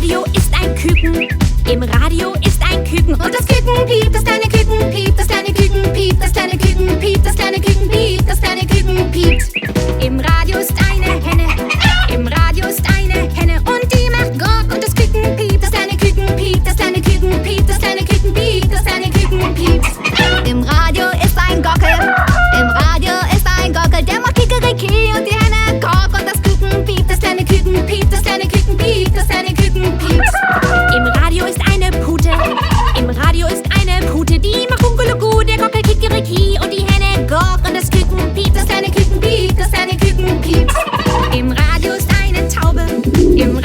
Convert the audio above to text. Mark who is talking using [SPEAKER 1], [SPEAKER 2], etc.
[SPEAKER 1] Radio ist ein Küken. Im Radio ist ein Küken. Und das Küken piept, das kleine Küken piept, das kleine Küken piept, das kleine Küken piept, das kleine Küken piept, das kleine Küken piept. Im Radio ist eine Henne. Im Radio ist eine Henne und die macht Gok. Und das Küken piept, das kleine Küken piept, das kleine Küken piept, das kleine Küken piept, das kleine Küken piept. Im Radio ist ein Gockel. Im Radio ist ein Gockel, der macht Kikeriki und die Henne Gok. Und das Küken piept, das kleine Küken piept, das kleine Küken piept, das kleine Küken piept. Im Radio ist eine Pute. Im Radio ist eine Pute, die macht Kunkeluku, der Gockel Kikeriki und die Henne Gok. Und das Küken piept, das kleine Küken piept, das kleine Küken piept. Im Radio ist eine Taube. Im